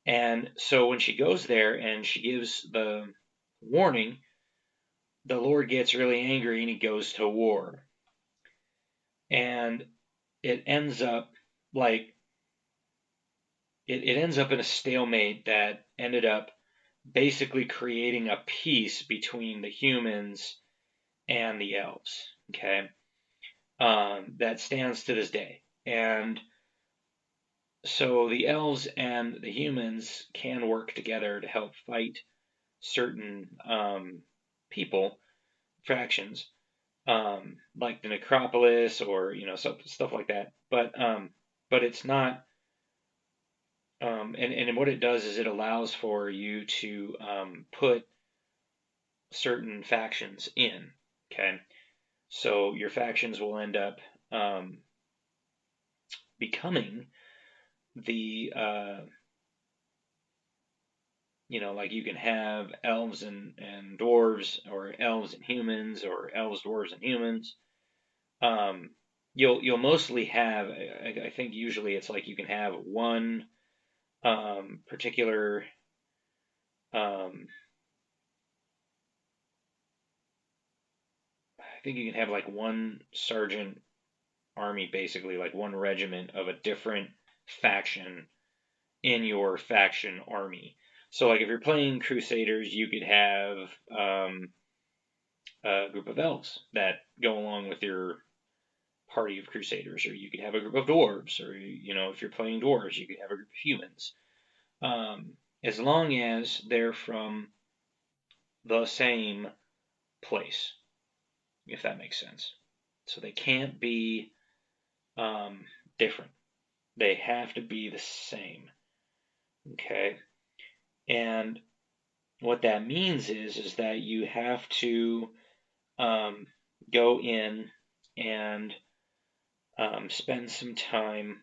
And so when she goes there and she gives the warning, the lord gets really angry and he goes to war. And it ends up it ends up in a stalemate that ended up basically creating a peace between the humans and the elves, okay? That stands to this day. And so the elves and the humans can work together to help fight certain people, factions, like the Necropolis or, stuff like that. But it's not. And what it does is it allows for you to put certain factions in, okay? So your factions will end up becoming the, like you can have elves and dwarves, or elves and humans, or elves, dwarves, and humans. You'll mostly have, I think usually it's like you can have one particular I think you can have like one sergeant army, basically like one regiment of a different faction in your faction army. So like if you're playing Crusaders, you could have a group of elves that go along with your party of Crusaders, or you could have a group of dwarves, or if you're playing dwarves, you could have a group of humans. As long as they're from the same place, if that makes sense. So they can't be different. They have to be the same. Okay? And what that means is that you have to go in and spend some time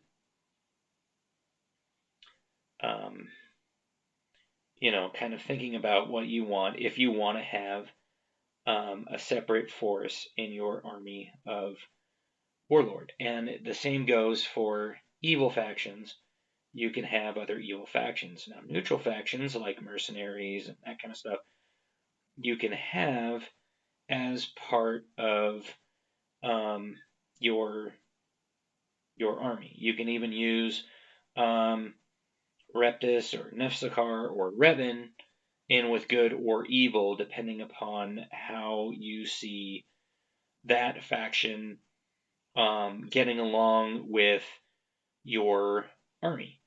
kind of thinking about what you want, if you want to have a separate force in your army of Warlord. And the same goes for evil factions. You can have other evil factions. Now, neutral factions like mercenaries and that kind of stuff, you can have as part of your army. You can even use Reptis or Nefsakar or Revan in with good or evil, depending upon how you see that faction getting along with your army,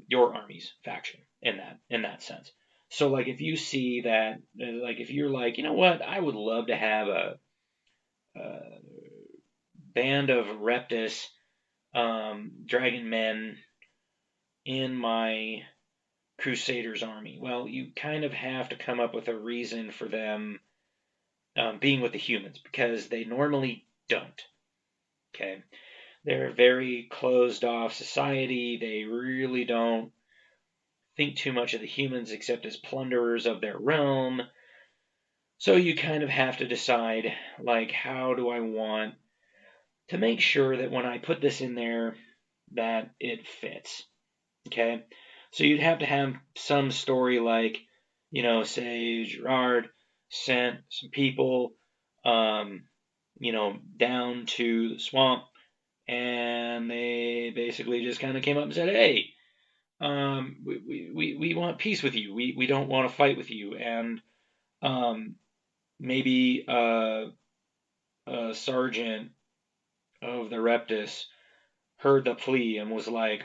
your army's faction in that sense. So, like, if you see that, like, if you're like, you know what, I would love to have a band of Reptis dragon men in my Crusaders army. Well, you kind of have to come up with a reason for them being with the humans, because they normally don't. Okay, they're a very closed off society. They really don't think too much of the humans except as plunderers of their realm. So you kind of have to decide, like, how do I want to make sure that when I put this in there, that it fits. Okay, so you'd have to have some story like, say Gerard sent some people, down to the swamp, and they basically just kind of came up and said, hey, we want peace with you. We don't want to fight with you. And maybe a sergeant of the Reptis heard the plea and was like,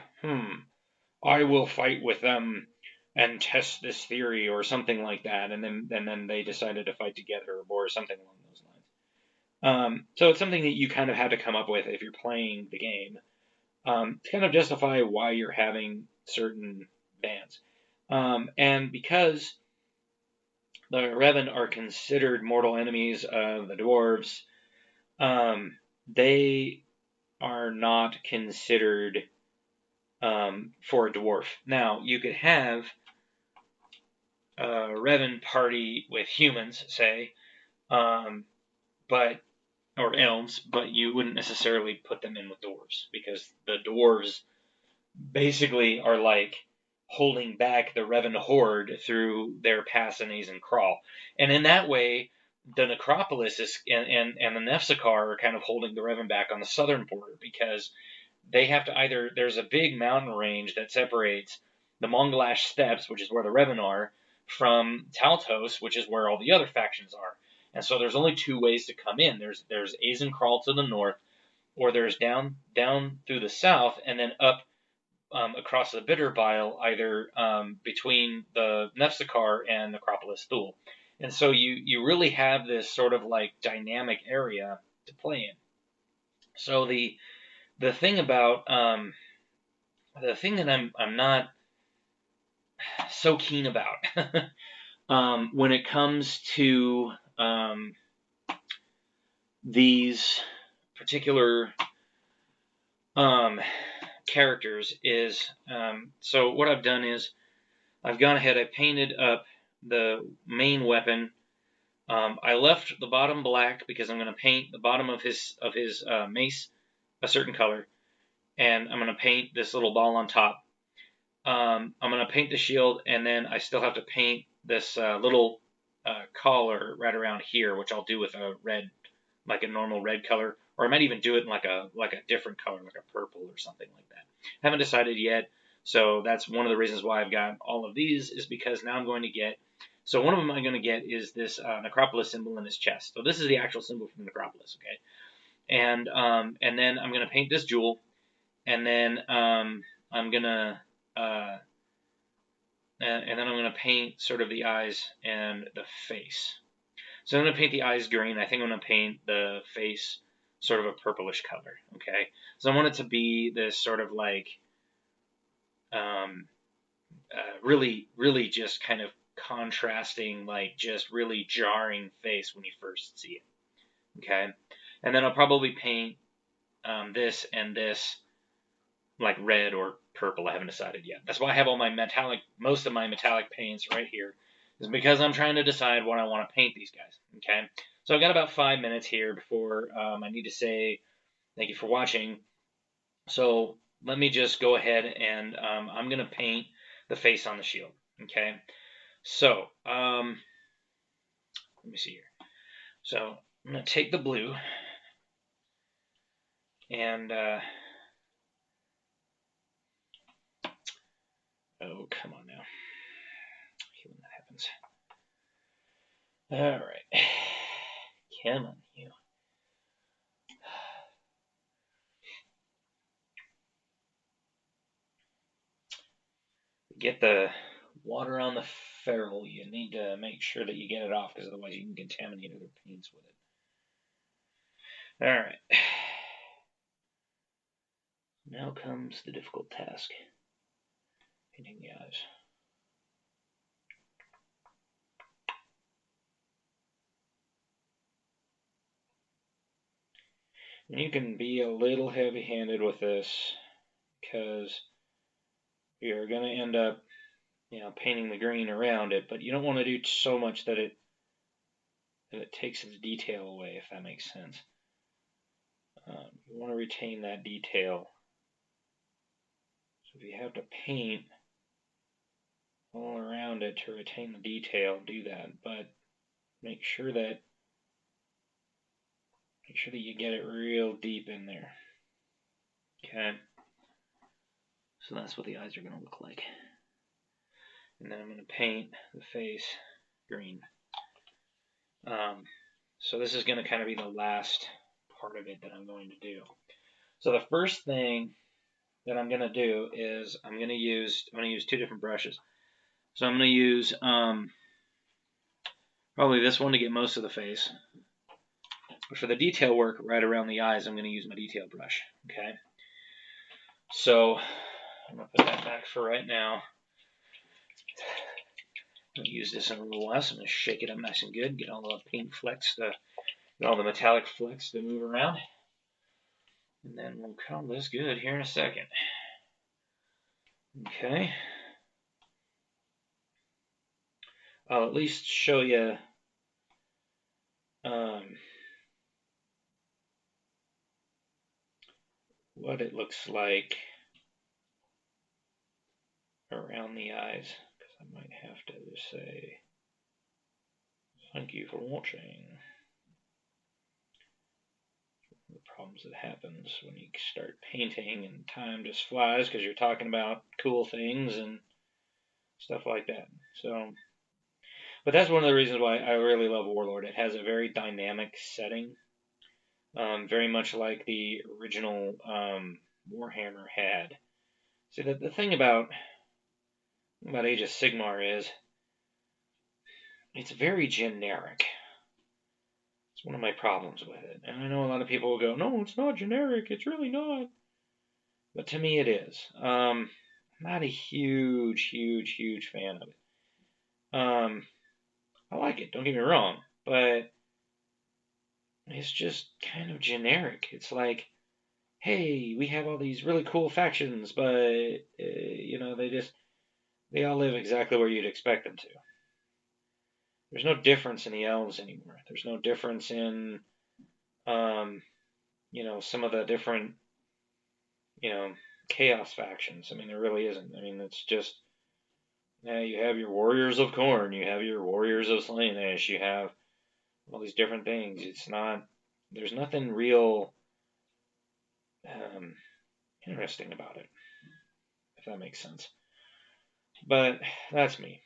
I will fight with them and test this theory or something like that. And then they decided to fight together or something along those lines. So it's something that you kind of have to come up with if you're playing the game to kind of justify why you're having certain bands. And because the Revan are considered mortal enemies of the Dwarves, they are not considered for a Dwarf. Now, you could have a Revan party with humans, say, or elves, but you wouldn't necessarily put them in with dwarves, because the dwarves basically are like holding back the Revan horde through their Passanese and Crawl. And in that way, the Necropolis and the Nefsakar are kind of holding the Revan back on the southern border, because they have to either, there's a big mountain range that separates the Mongolash steppes, which is where the Revan are, from Taltos, which is where all the other factions are. And so there's only two ways to come in. There's Azen Crawl to the north, or there's down through the south, and then up across the Bitterbile, either between the Nefsakar and Necropolis Thule. And so you really have this sort of like dynamic area to play in. So the thing about the thing that I'm not so keen about when it comes to these particular characters is, so what I've done is I've gone ahead, I painted up the main weapon. I left the bottom black because I'm going to paint the bottom of his mace a certain color, and I'm going to paint this little ball on top. I'm going to paint the shield, and then I still have to paint this little collar right around here, which I'll do with a red, like a normal red color, or I might even do it in like a different color, like a purple or something like that. Haven't decided yet, so that's one of the reasons why I've got all of these, is because now I'm going to get, so one of them I'm going to get is this Necropolis symbol in his chest. So this is the actual symbol from the Necropolis, okay? And then I'm going to paint this jewel, and then I'm going to and then I'm going to paint sort of the eyes and the face. So I'm going to paint the eyes green. I think I'm going to paint the face sort of a purplish color, okay? So I want it to be this sort of like really, really just kind of contrasting, like just really jarring face when you first see it, okay? And then I'll probably paint this and this like red or purple. I haven't decided yet. That's why I have all my most of my metallic paints right here, is because I'm trying to decide what I want to paint these guys. Okay, so I've got about 5 minutes here before I need to say thank you for watching. So let me just go ahead and I'm going to paint the face on the shield. Okay, so let me see here. So I'm going to take the blue and oh, come on now. I hate when that happens. All right. Come on, you. Get the water on the ferrule. You need to make sure that you get it off, because otherwise you can contaminate other paints with it. All right. Now comes the difficult task. Painting the eyes. And you can be a little heavy-handed with this, because you're going to end up, painting the green around it, but you don't want to do so much that it takes its detail away, if that makes sense. You want to retain that detail. So if you have to paint all around it to retain the detail, do that, but make sure that you get it real deep in there. Okay. So that's what the eyes are going to look like. And then I'm going to paint the face green. So this is going to kind of be the last part of it that I'm going to do. So the first thing that I'm going to do is I'm going to use 2 different brushes. So I'm going to use probably this one to get most of the face. But for the detail work right around the eyes, I'm going to use my detail brush. Okay. So I'm going to put that back for right now. I'm going to use this in a little while, so I'm going to shake it up nice and good, get all the paint flecks, get all the metallic flecks to move around. And then we'll call this good here in a second. Okay. I'll at least show you what it looks like around the eyes, because I might have to just say thank you for watching. The problems that happens when you start painting and time just flies because you're talking about cool things and stuff like that. So, but that's one of the reasons why I really love Warlord. It has a very dynamic setting, very much like the original Warhammer had. See, the thing about Age of Sigmar is it's very generic. It's one of my problems with it. And I know a lot of people will go, no, it's not generic. It's really not. But to me, it is. I'm not a huge fan of it. I like it, don't get me wrong. But it's just kind of generic. It's like, hey, we have all these really cool factions, but, they all live exactly where you'd expect them to. There's no difference in the elves anymore. There's no difference in, some of the different, chaos factions. I mean, there really isn't. I mean, it's just, you have your warriors of Khorne, you have your warriors of Slaanesh, you have all these different things. There's nothing real interesting about it, if that makes sense. But that's me.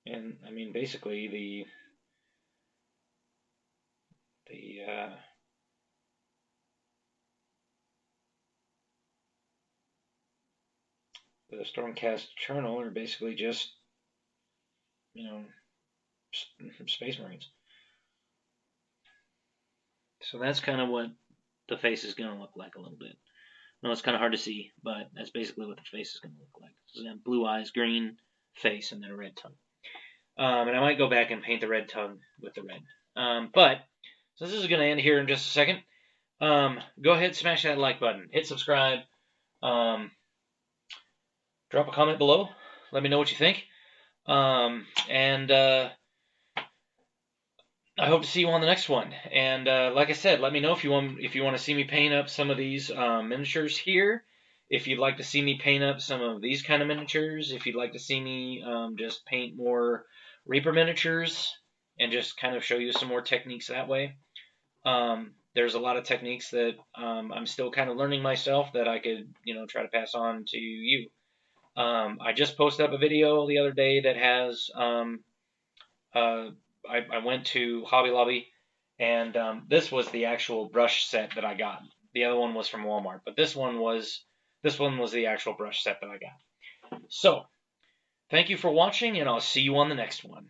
And I mean, basically the Stormcast Eternal are basically just, Space Marines. So that's kind of what the face is going to look like a little bit. No, it's kind of hard to see, but that's basically what the face is going to look like. So then blue eyes, green face, and then a red tongue. And I might go back and paint the red tongue with the red. So this is going to end here in just a second. Go ahead, smash that like button, hit subscribe, drop a comment below, let me know what you think, and I hope to see you on the next one. And like I said, let me know if you want to see me paint up some of these miniatures here. If you'd like to see me paint up some of these kind of miniatures. If you'd like to see me just paint more Reaper miniatures and just kind of show you some more techniques that way. There's a lot of techniques that I'm still kind of learning myself that I could, try to pass on to you. I just posted up a video the other day that has I went to Hobby Lobby, and this was the actual brush set that I got. The other one was from Walmart, but this one was the actual brush set that I got. So, thank you for watching, and I'll see you on the next one.